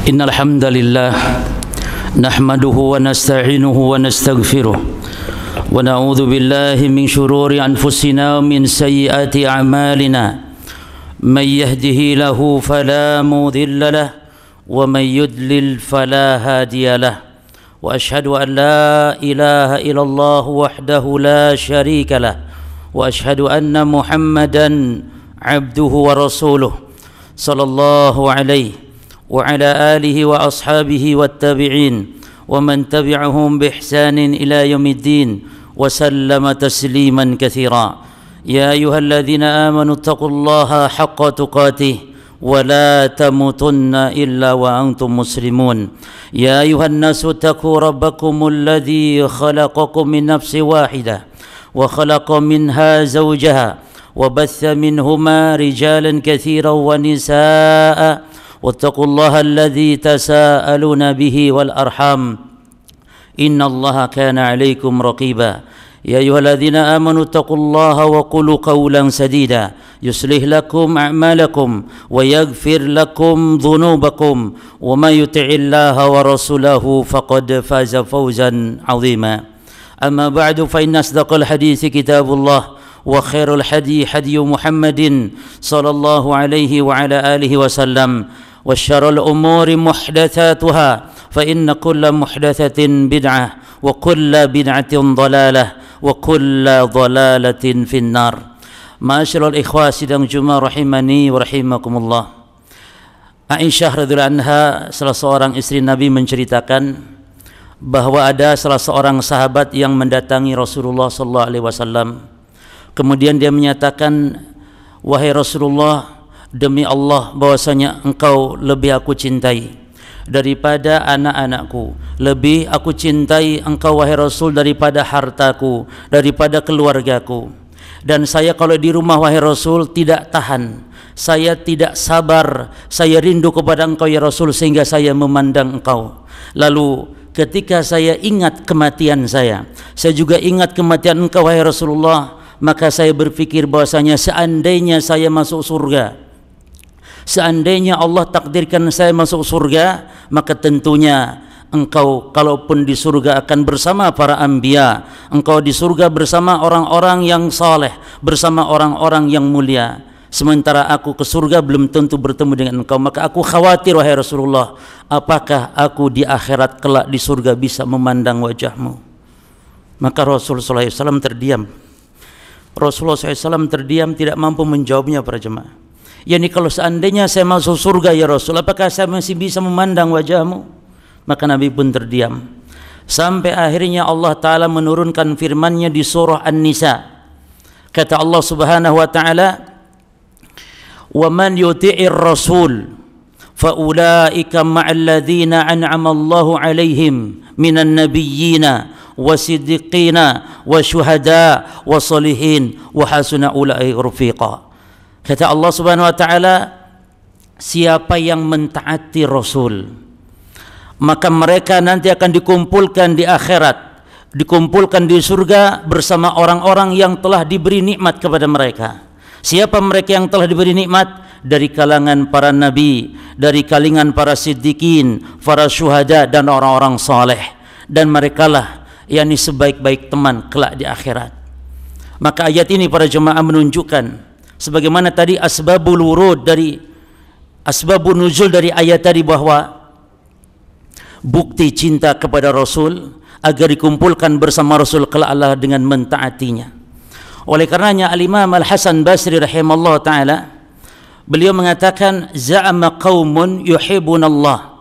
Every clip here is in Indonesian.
إن الحمد لله نحمده ونستعينه ونستغفره ونعوذ بالله من شرور أنفسنا ومن سيئات أعمالنا من يهده له فلا مضل له ومن يضلل فلا هادي له وأشهد أن لا إله إلا الله وحده لا شريك له وأشهد أن محمدا عبده ورسوله صلى الله عليه وعلى آله وأصحابه والتابعين ومن تبعهم بإحسان إلى يوم الدين وسلم تسليما كثيرا يا أيها الذين آمنوا اتقوا الله حق تقاته ولا تموتن إلا وأنتم مسلمون يا أيها الناس اتقوا ربكم الذي خلقكم من نفس واحدة وخلق منها زوجها وبث منهما رجالا كثيرا ونساء واتقوا الله الذي تساءلون به والأرحام إن الله كان عليكم رقيبا يا أيها الذين آمنوا اتقوا الله وقولوا قولا سديدا يصلح لكم أعمالكم ويغفر لكم ذنوبكم وما يطع الله ورسوله فقد فاز فوزا عظيما أما بعد فإن أصدق الحديث كتاب الله وخير الحديث حدي محمد صلى الله عليه وعلى آله وسلم وشر الأمور محدثاتها فإن كل محدثة بدعة وكل بدعة ضلالة وكل ضلالة في النار. Ma'asyiral ikhwah sidang Jumat rahimani wa rahimakumullah. Aisyah radhiyallahu anha, salah seorang istri Nabi, menceritakan bahwa ada salah seorang sahabat yang mendatangi Rasulullah sallallahu alaihi wasallam. Kemudian dia menyatakan, wahai Rasulullah, demi Allah bahwasanya engkau lebih aku cintai daripada anak-anakku, lebih aku cintai engkau wahai Rasul daripada hartaku, daripada keluargaku. Dan saya kalau di rumah wahai Rasul tidak tahan, saya tidak sabar, saya rindu kepada engkau ya Rasul sehingga saya memandang engkau. Lalu ketika saya ingat kematian saya juga ingat kematian engkau wahai Rasulullah, maka saya berpikir bahwasanya seandainya saya masuk surga, seandainya Allah takdirkan saya masuk surga, maka tentunya engkau kalaupun di surga akan bersama para anbiya, engkau di surga bersama orang-orang yang saleh, bersama orang-orang yang mulia. Sementara aku ke surga belum tentu bertemu dengan engkau, maka aku khawatir wahai Rasulullah, apakah aku di akhirat kelak di surga bisa memandang wajahmu? Maka Rasulullah SAW terdiam. Rasulullah SAW terdiam, tidak mampu menjawabnya para jemaah. Yani kalau seandainya saya masuk surga ya Rasul, apakah saya masih bisa memandang wajahmu? Maka Nabi pun terdiam. Sampai akhirnya Allah Ta'ala menurunkan firman-Nya di surah An-Nisa. Kata Allah Subhanahu wa Ta'ala, "Wa man yuti'ir rasul fa ulaika ma'al ladzina an'ama Allahu 'alaihim minan nabiyyina wasiddiqina wasyuhada wasolihin wa hasuna ulaika rafiqa." Kata Allah Subhanahu wa Ta'ala, siapa yang mentaati Rasul, maka mereka nanti akan dikumpulkan di akhirat, dikumpulkan di surga bersama orang-orang yang telah diberi nikmat kepada mereka. Siapa mereka yang telah diberi nikmat? Dari kalangan para nabi, dari kalangan para siddiqin, para syuhada dan orang-orang saleh. Dan merekalah yakni sebaik-baik teman kelak di akhirat. Maka ayat ini para jemaah menunjukkan sebagaimana tadi asbabul wurud dari asbabun nuzul dari ayat tadi, bahwa bukti cinta kepada Rasul agar dikumpulkan bersama Rasul kelak Allah dengan mentaatinya. Oleh karenanya Al-Imam Al-Hasan Basri rahimahullah ta'ala, beliau mengatakan, za'ama qaumun yuhibbunallah.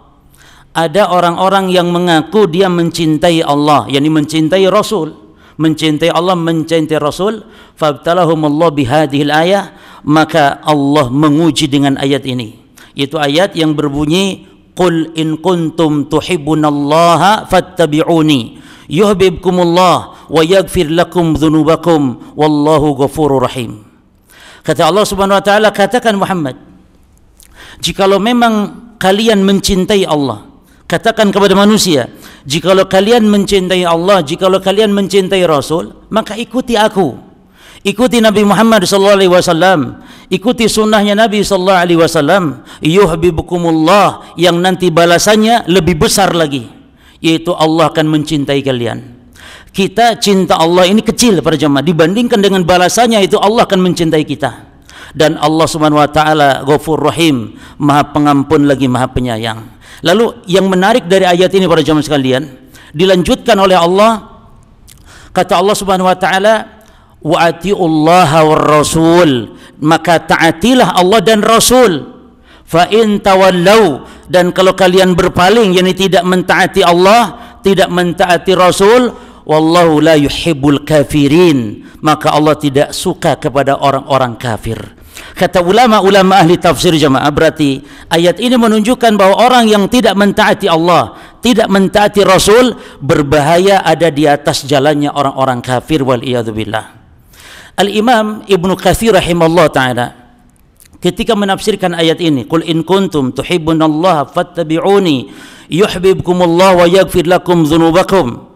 Ada orang-orang yang mengaku dia mencintai Allah, yakni mencintai Rasul, mencintai Allah, mencintai Rasul. Fabtalahumullah bihadhil ayah, maka Allah menguji dengan ayat ini, yaitu ayat yang berbunyi, qul in kuntum tuhibbunallaha fattabi'uni yuhibbukumullah wa yaghfir lakum dzunubakum wallahu ghafurur rahim. Kata Allah Subhanahu wa Ta'ala, katakan Muhammad, jikalau memang kalian mencintai Allah, katakan kepada manusia, jikalau kalian mencintai Allah, jikalau kalian mencintai Rasul, maka ikuti aku, ikuti Nabi Muhammad SAW, ikuti sunnahnya Nabi sallallahu alaihi wasallam, yuhibbukumullah, yang nanti balasannya lebih besar lagi, yaitu Allah akan mencintai kalian. Kita cinta Allah ini kecil para jemaah dibandingkan dengan balasannya, itu Allah akan mencintai kita. Dan Allah Subhanahu wa taala Ghafur Rahim, Maha Pengampun lagi Maha Penyayang. Lalu yang menarik dari ayat ini para jemaah sekalian, dilanjutkan oleh Allah, kata Allah Subhanahu wa taala, wa atiullaha war rasul, maka taatilah Allah dan Rasul. Fa in tawallau, dan kalau kalian berpaling, yakni tidak mentaati Allah, tidak mentaati Rasul, wallahu la yuhibbul kafirin, maka Allah tidak suka kepada orang-orang kafir. Kata ulama-ulama ahli tafsir jemaah, berarti ayat ini menunjukkan bahwa orang yang tidak mentaati Allah, tidak mentaati Rasul, berbahaya ada di atas jalannya orang-orang kafir, wal iyadzubillah. Al-Imam Ibnu Katsir rahimahullah ta'ala ketika menafsirkan ayat ini, qul in kuntum tuhibbunallaha fattabi'uni yuhibbukumullah wa yaghfir lakum dzunubakum,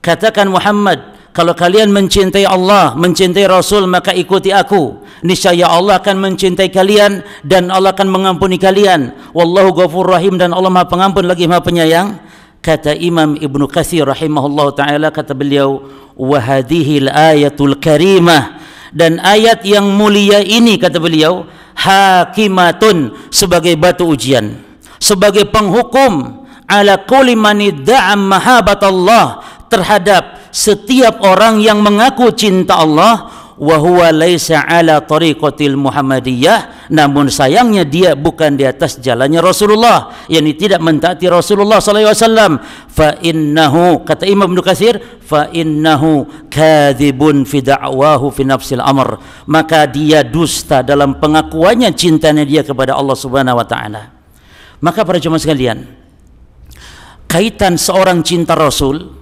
katakan Muhammad, kalau kalian mencintai Allah, mencintai Rasul, maka ikuti aku, niscaya Allah akan mencintai kalian dan Allah akan mengampuni kalian, wallahu ghafur rahim, dan Allah Maha Pengampun lagi Maha Penyayang. Kata Imam Ibnu Katsir rahimahullah ta'ala, kata beliau, wa hadhil ayatul karimah, dan ayat yang mulia ini, kata beliau, hakimatun, sebagai batu ujian, sebagai penghukum, ala kulli man idda'a mahabbatallah, terhadap setiap orang yang mengaku cinta Allah, wa huwa laisa ala tariqatil Muhammadiyah, namun sayangnya dia bukan di atas jalannya Rasulullah, yakni tidak mentaati Rasulullah sallallahu alaihi wasallam, fa innahu, kata Imam Ibnu Katsir, fa innahu kadzibun fi da'wahu fi nafsil amr, maka dia dusta dalam pengakuannya cintanya dia kepada Allah Subhanahu wa taala. Maka para jemaah sekalian, kaitan seorang cinta Rasul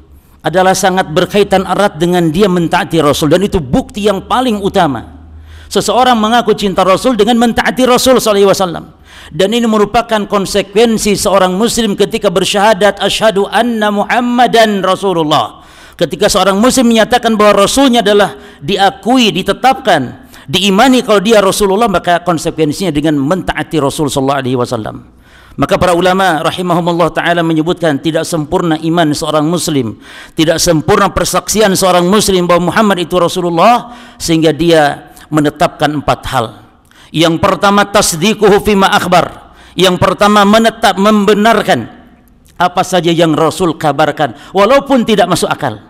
adalah sangat berkaitan erat dengan dia mentaati Rasul, dan itu bukti yang paling utama. Seseorang mengaku cinta Rasul dengan mentaati Rasul sallallahu alaihi wasallam, dan ini merupakan konsekuensi seorang muslim ketika bersyahadat asyhadu anna Muhammadan Rasulullah. Ketika seorang muslim menyatakan bahwa Rasulnya adalah diakui, ditetapkan, diimani kalau dia Rasulullah, maka konsekuensinya dengan mentaati Rasul sallallahu alaihi wasallam. Maka para ulama rahimahumullah ta'ala menyebutkan, tidak sempurna iman seorang muslim, tidak sempurna persaksian seorang muslim bahwa Muhammad itu Rasulullah, sehingga dia menetapkan 4 hal. Yang pertama, tasdiquhu fima akhbar, yang pertama menetap, membenarkan apa saja yang Rasul kabarkan walaupun tidak masuk akal.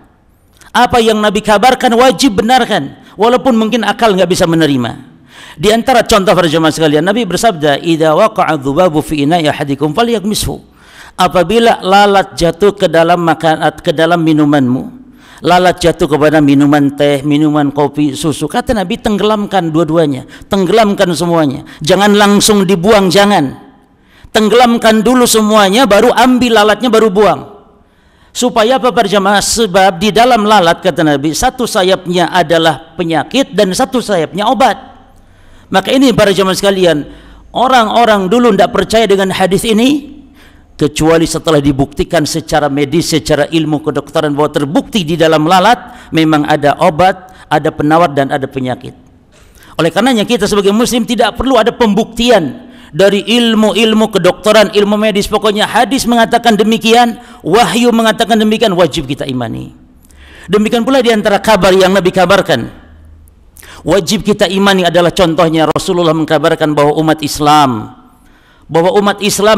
Apa yang Nabi kabarkan wajib benarkan, walaupun mungkin akal nggak bisa menerima. Di antara contoh para jemaah sekalian, Nabi bersabda, idza waqa'a dzubabu fi ina'i ahadikum falyakmishu, apabila lalat jatuh ke dalam minumanmu, lalat jatuh kepada minuman teh, minuman kopi, susu, kata Nabi, tenggelamkan dua-duanya, tenggelamkan semuanya, jangan langsung dibuang, jangan, tenggelamkan dulu semuanya, baru ambil lalatnya, baru buang. Supaya apa para jemaah? Sebab di dalam lalat, kata Nabi, satu sayapnya adalah penyakit dan satu sayapnya obat. Maka ini para jemaah sekalian, orang-orang dulu tidak percaya dengan hadis ini, kecuali setelah dibuktikan secara medis, secara ilmu kedokteran, bahwa terbukti di dalam lalat memang ada obat, ada penawar, dan ada penyakit. Oleh karenanya kita sebagai muslim tidak perlu ada pembuktian dari ilmu-ilmu kedokteran, ilmu medis, pokoknya hadis mengatakan demikian, wahyu mengatakan demikian, wajib kita imani. Demikian pula di antara kabar yang Nabi kabarkan, wajib kita imani adalah contohnya Rasulullah mengkabarkan bahwa umat Islam,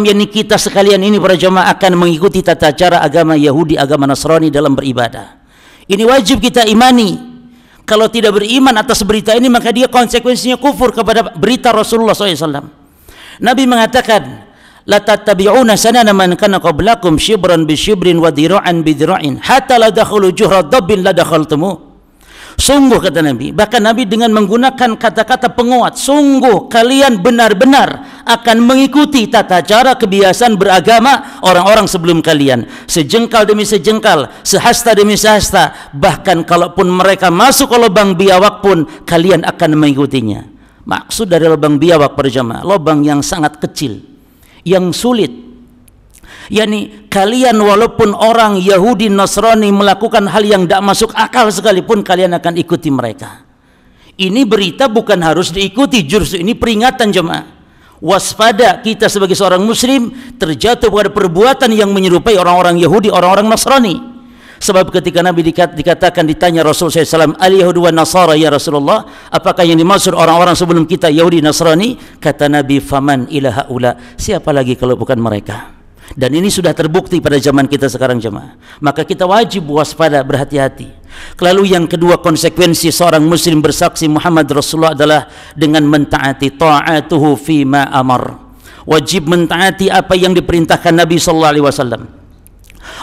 yakni kita sekalian ini para jemaah, akan mengikuti tata cara agama Yahudi, agama Nasrani dalam beribadah. Ini wajib kita imani. Kalau tidak beriman atas berita ini, maka dia konsekuensinya kufur kepada berita Rasulullah SAW. Nabi mengatakan, la tattabi'una sanana man kana qablakum shibran bi shibrin wa dhira'an bi dhira'in hatta la dakhulu juhra dabbin la dakhaltumu. Sungguh, kata Nabi, bahkan Nabi dengan menggunakan kata-kata penguat, sungguh kalian benar-benar akan mengikuti tata cara kebiasaan beragama orang-orang sebelum kalian, sejengkal demi sejengkal, sehasta demi sehasta, bahkan kalaupun mereka masuk ke lubang biawak pun kalian akan mengikutinya. Maksud dari lubang biawak para jemaah, lubang yang sangat kecil, yang sulit, yakni kalian walaupun orang Yahudi Nasrani melakukan hal yang tidak masuk akal sekalipun, kalian akan ikuti mereka. Ini berita bukan harus diikuti, justru ini peringatan jemaah. Waspada kita sebagai seorang muslim terjatuh pada perbuatan yang menyerupai orang-orang Yahudi, orang-orang Nasrani. Sebab ketika Nabi dikatakan, ditanya Rasul SAW, al-Yahudu wa Nasara ya Rasulullah, apakah yang dimaksud orang-orang sebelum kita Yahudi Nasrani? Kata Nabi, faman ilaha ula, siapa lagi kalau bukan mereka. Dan ini sudah terbukti pada zaman kita sekarang jemaah. Maka kita wajib waspada, berhati-hati. Lalu yang kedua, konsekuensi seorang muslim bersaksi Muhammad Rasulullah adalah dengan mentaati ta'atuhu fima amar. Wajib mentaati apa yang diperintahkan Nabi SAW.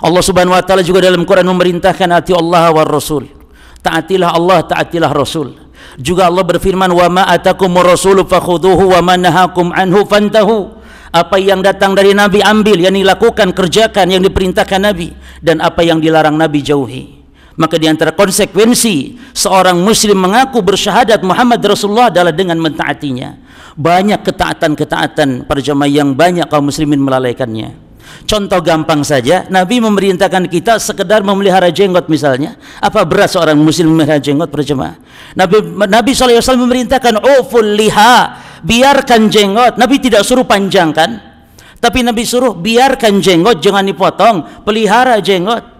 Allah Subhanahu wa taala juga dalam Quran memerintahkan ati Allah wa Rasul. Taatilah Allah, taatilah Rasul. Juga Allah berfirman, wa ma atakumur rasulu fakhudhuhu wa ma nahakum anhu fantahu. Apa yang datang dari Nabi ambil, yang dilakukan kerjakan, yang diperintahkan Nabi, dan apa yang dilarang Nabi jauhi. Maka di antara konsekuensi seorang muslim mengaku bersyahadat Muhammad Rasulullah adalah dengan mentaatinya. Banyak ketaatan-ketaatan para jemaah yang banyak kaum muslimin melalaikannya. Contoh gampang saja, Nabi memerintahkan kita sekedar memelihara jenggot misalnya. Apa berat seorang muslim memelihara jenggot para jemaah? Nabi SAW memerintahkan uful liha, biarkan jenggot. Nabi tidak suruh panjangkan, tapi Nabi suruh biarkan jenggot, jangan dipotong, pelihara jenggot.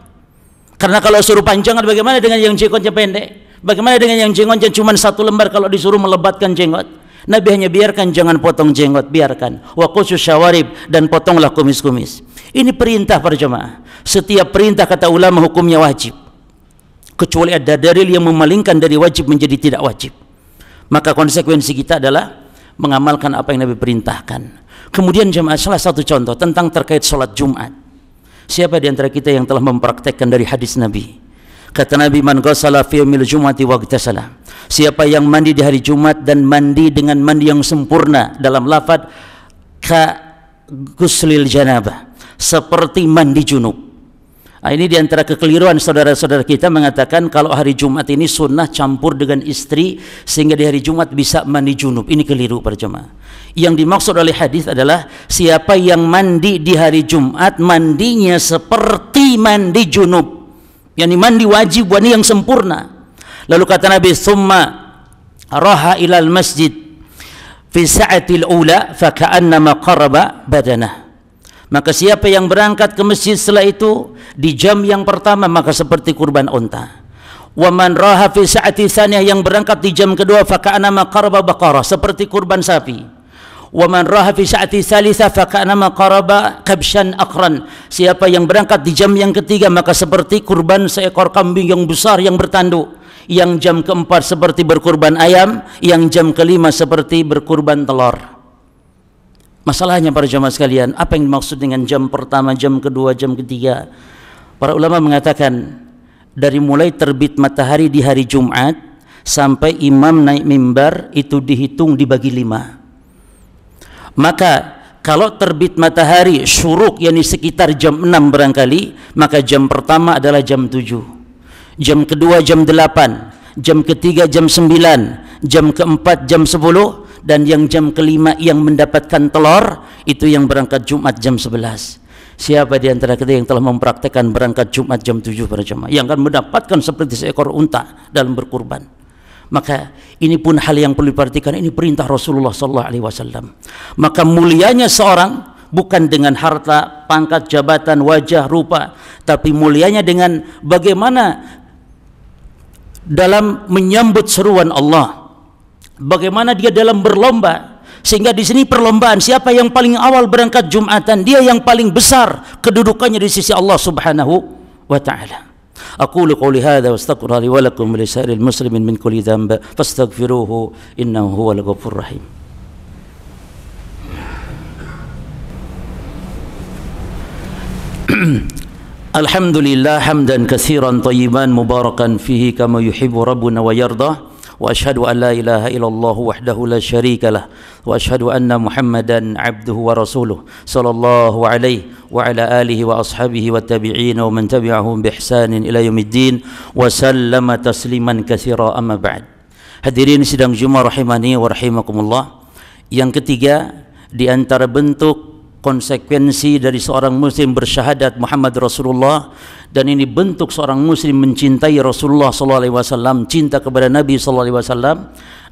Karena kalau suruh panjangkan, bagaimana dengan yang jenggotnya pendek? Bagaimana dengan yang jenggotnya cuma 1 lembar kalau disuruh melebatkan jenggot? Nabi hanya biarkan, jangan potong jenggot, biarkan. Wa qusus syawarib, dan potonglah kumis-kumis. Ini perintah para jemaah. Setiap perintah kata ulama hukumnya wajib, kecuali ada dalil yang memalingkan dari wajib menjadi tidak wajib. Maka konsekuensi kita adalah mengamalkan apa yang Nabi perintahkan. Kemudian jemaah, salah satu contoh tentang terkait sholat Jumat. Siapa di antara kita yang telah mempraktekkan dari hadis Nabi? Kata Nabi, man ghassala fi yaumil jum'ati waghtasala. Siapa yang mandi di hari Jumat dan mandi dengan mandi yang sempurna, dalam lafaz ka ghuslil janabah, seperti mandi junub. Nah, ini di antara kekeliruan saudara-saudara kita mengatakan kalau hari Jumat ini sunnah campur dengan istri sehingga di hari Jumat bisa mandi junub. Ini keliru para jemaah. Yang dimaksud oleh hadis adalah siapa yang mandi di hari Jumat mandinya seperti mandi junub. Yani mandi wajib, mandi yang sempurna. Lalu kata Nabi, "Tsumma raha ilal masjid fi sa'atil ula fa ka'annama qaraba badanah." Maka siapa yang berangkat ke masjid setelah itu di jam yang pertama maka seperti kurban unta. Wa man raha fi sa'ati tsaniyah, yang berangkat di jam kedua fa ka'annama qaraba baqarah, seperti kurban sapi. Wa man raha fi sa'ati tsalitsah fa ka'annama qaraba kabshan aqran. Siapa yang berangkat di jam yang ketiga maka seperti kurban seekor kambing yang besar yang bertanduk. Yang jam keempat seperti berkurban ayam, yang jam kelima seperti berkurban telur. Masalahnya para jemaah sekalian, apa yang dimaksud dengan jam pertama, jam kedua, jam ketiga? Para ulama mengatakan dari mulai terbit matahari di hari Jumat sampai imam naik mimbar itu dihitung dibagi 5. Maka kalau terbit matahari syuruk, yakni sekitar jam 6 barangkali, maka jam pertama adalah jam 7, jam kedua jam 8, jam ketiga jam 9, jam keempat jam 10, dan yang jam kelima yang mendapatkan telur itu yang berangkat Jumat jam 11. Siapa di antara kita yang telah mempraktekkan berangkat Jumat jam 7 para jemaah, yang akan mendapatkan seperti seekor unta dalam berkurban? Maka ini pun hal yang perlu diperhatikan. Ini perintah Rasulullah SAW. Maka mulianya seorang bukan dengan harta, pangkat, jabatan, wajah, rupa, tapi mulianya dengan bagaimana dalam menyambut seruan Allah, bagaimana dia dalam berlomba. Sehingga di sini perlombaan siapa yang paling awal berangkat Jumatan, dia yang paling besar kedudukannya di sisi Allah Subhanahu wa taala. Aqulu qouli hadza wa astaghfiru li wa lakum wa li sa'iril muslimin min kulli dhanb fastaghfiruhu innahu huwal ghafurur rahim. Alhamdulillah hamdan katsiran tayyiban mubarakan fihi kama yuhibbu rabbuna wa yarda. Wa asyhadu an la ilaha illallah wahdahu la syarika lah wa asyhadu anna Muhammadan abduhu wa rasuluh sallallahu alaihi wa ala alihi wa ashabihi wa tabi'in wa man tabi'ahum bi ihsanin ila yaumiddin wa sallama tasliman katsira, amma ba'd. Hadirin sidang Jumat rahimani wa rahimakumullah. Yang ketiga di antara bentuk konsekuensi dari seorang muslim bersyahadat Muhammad Rasulullah, dan ini bentuk seorang muslim mencintai Rasulullah SAW, cinta kepada Nabi SAW,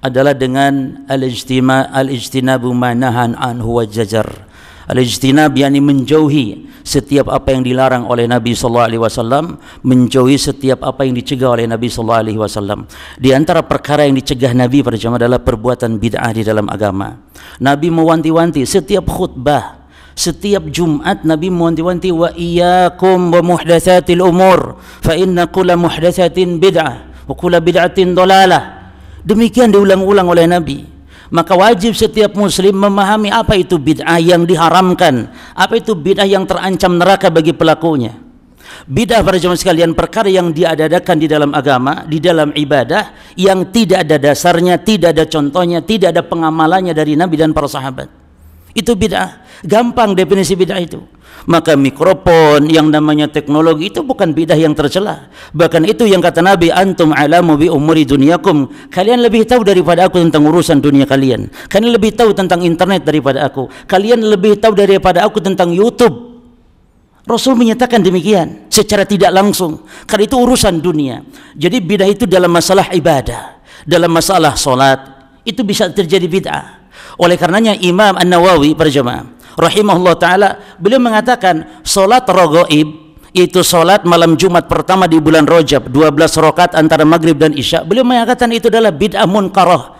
adalah dengan al-ijtinabu manahan anhu wa jajar. Al-ijtinab yakni menjauhi setiap apa yang dilarang oleh Nabi SAW, menjauhi setiap apa yang dicegah oleh Nabi SAW. Di antara perkara yang dicegah Nabi pada jamaah adalah perbuatan bid'ah di dalam agama. Nabi mewanti-wanti setiap khutbah, setiap Jumat Nabi mewanti-wanti, wa iyyakum wa muhdatsatil umur fa inna kulla muhdatsatin bid'ah wa kulla bid'atin dhalalah. Demikian diulang-ulang oleh Nabi. Maka wajib setiap muslim memahami apa itu bid'ah yang diharamkan, apa itu bid'ah yang terancam neraka bagi pelakunya. Bid'ah para jemaah sekalian, perkara yang diadakan di dalam agama, di dalam ibadah, yang tidak ada dasarnya, tidak ada contohnya, tidak ada pengamalannya dari Nabi dan para sahabat. Itu bid'ah. Gampang definisi bid'ah itu. Maka mikrofon yang namanya teknologi itu bukan bid'ah yang tercela. Bahkan itu yang kata Nabi, antum alamu bi umuri dunyakum. Kalian lebih tahu daripada aku tentang urusan dunia kalian. Kalian lebih tahu tentang internet daripada aku. Kalian lebih tahu daripada aku tentang YouTube. Rasul menyatakan demikian secara tidak langsung, karena itu urusan dunia. Jadi bid'ah itu dalam masalah ibadah, dalam masalah solat, itu bisa terjadi bid'ah. Oleh karenanya Imam An-Nawawi para jemaah rahimahullah ta'ala, beliau mengatakan solat raghaib, yaitu solat malam Jumat pertama di bulan Rajab, 12 rakaat antara maghrib dan isya, beliau mengatakan itu adalah bid'ah munkarah.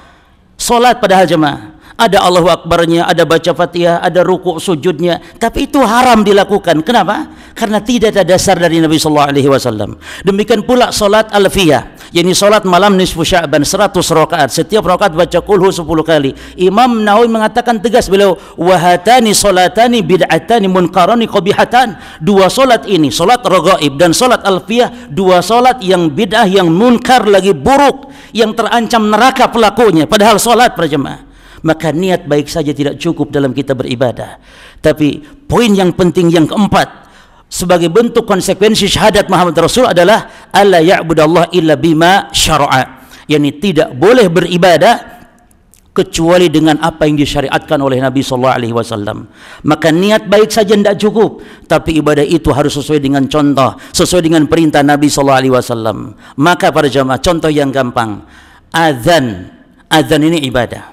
Solat padahal jemaah ada Allahu Akbarnya, ada baca Fatihah, ada ruku' sujudnya, tapi itu haram dilakukan. Kenapa? Karena tidak ada dasar dari Nabi SAW. Demikian pula solat alfiyah, yakni solat malam nisfu Sya'ban 100 rakaat, setiap rakaat baca qulhu 10 kali. Imam Nawawi mengatakan tegas beliau, wahatani solatani bid'atani munkarani qabihatan. Dua solat ini, solat raghaib dan solat alfiyah, dua solat yang bid'ah, yang munkar lagi buruk, yang terancam neraka pelakunya. Padahal solat para jemaah. Maka niat baik saja tidak cukup dalam kita beribadah. Tapi poin yang penting yang keempat, sebagai bentuk konsekuensi syahadat Muhammad Rasul adalah alla ya'budallah illa bima syara'a, yakni tidak boleh beribadah kecuali dengan apa yang disyariatkan oleh Nabi SAW. Maka niat baik saja tidak cukup, tapi ibadah itu harus sesuai dengan contoh, sesuai dengan perintah Nabi SAW. Maka para jamaah, contoh yang gampang, azan ini ibadah.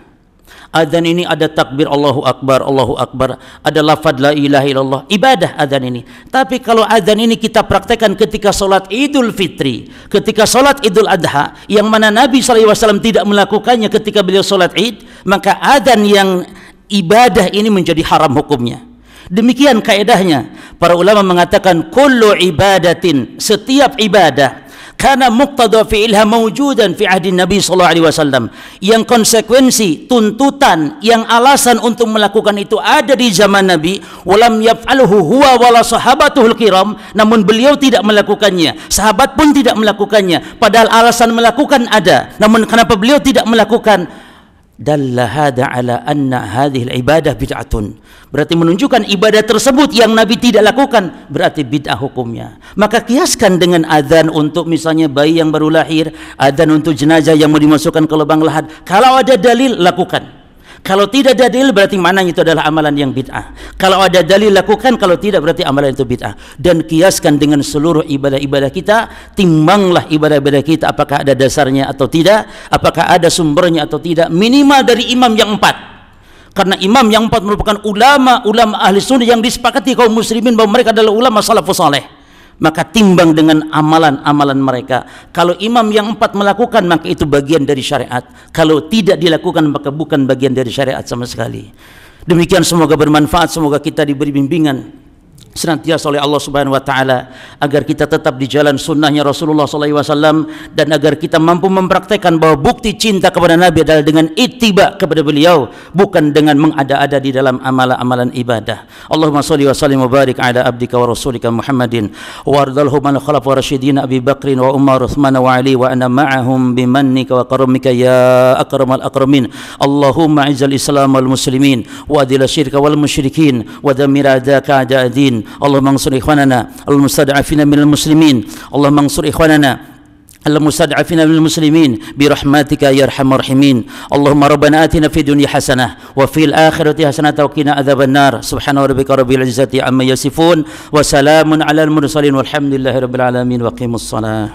Adzan ini ada takbir Allahu Akbar, Allahu Akbar, ada lafaz la ilaha illallah, ibadah adzan ini. Tapi kalau adzan ini kita praktekkan ketika solat Idul Fitri, ketika solat Idul Adha, yang mana Nabi SAW tidak melakukannya ketika beliau solat Id, maka adzan yang ibadah ini menjadi haram hukumnya. Demikian kaedahnya. Para ulama mengatakan kullu ibadatin, setiap ibadah karena muqtada fi'ilha mawjudan fi ahdi Nabi SAW, yang konsekuensi, tuntutan, yang alasan untuk melakukan itu ada di zaman Nabi, walam yaf'alhu huwa wala sahabatuhul kiram, namun beliau tidak melakukannya, sahabat pun tidak melakukannya, padahal alasan melakukan ada, namun kenapa beliau tidak melakukan? Dalla hada ala anna hadhihi al-ibadah bid'atun, berarti menunjukkan ibadah tersebut yang Nabi tidak lakukan berarti bid'ah hukumnya. Maka kiaskan dengan adzan untuk misalnya bayi yang baru lahir, adzan untuk jenazah yang mau dimasukkan ke lubang lahat. Kalau ada dalil lakukan, kalau tidak ada dalil berarti maknanya itu adalah amalan yang bid'ah. Kalau ada dalil lakukan, kalau tidak berarti amalan itu bid'ah. Dan kiaskan dengan seluruh ibadah-ibadah kita, timbanglah ibadah-ibadah kita apakah ada dasarnya atau tidak, apakah ada sumbernya atau tidak, minimal dari imam yang 4. Karena imam yang 4 merupakan ulama ahli sunnah yang disepakati kaum muslimin bahwa mereka adalah ulama salafus saleh. Maka timbang dengan amalan-amalan mereka. Kalau imam yang 4 melakukan, maka itu bagian dari syariat. Kalau tidak dilakukan, maka bukan bagian dari syariat sama sekali. Demikian, semoga bermanfaat, semoga kita diberi bimbingan senantiasa oleh Allah Subhanahu wa taala agar kita tetap di jalan sunnahnya Rasulullah SAW, dan agar kita mampu mempraktekkan bahwa bukti cinta kepada Nabi adalah dengan ittiba kepada beliau, bukan dengan mengada-ada di dalam amalan-amalan ibadah. Allahumma shalli wa sallim wa barik ala abdika wa rasulika Muhammadin wa ardalhum an khulafa rasyidin Abi Bakrin wa Umar Uthman wa Ali wa ana ma'ahum bimannika wa karamika ya akramal akramin. Allahumma izzal islam wal muslimin wa adil syirka wal musyrikin wa damir a'daka a'da'ad-din. Allahumma ansur ikhwanana al-mustad'afina minal muslimin. Allahumma ansur ikhwanana المستضعفين من المسلمين برحمتك يا ارحم الراحمين. اللهم ربنا آتنا في الدنيا حسنة وفي الآخرة حسنة وقنا عذاب النار. سبحان ربك رب العزة عما يصفون وسلام على المرسلين والحمد لله رب العالمين وقيموا الصلاة.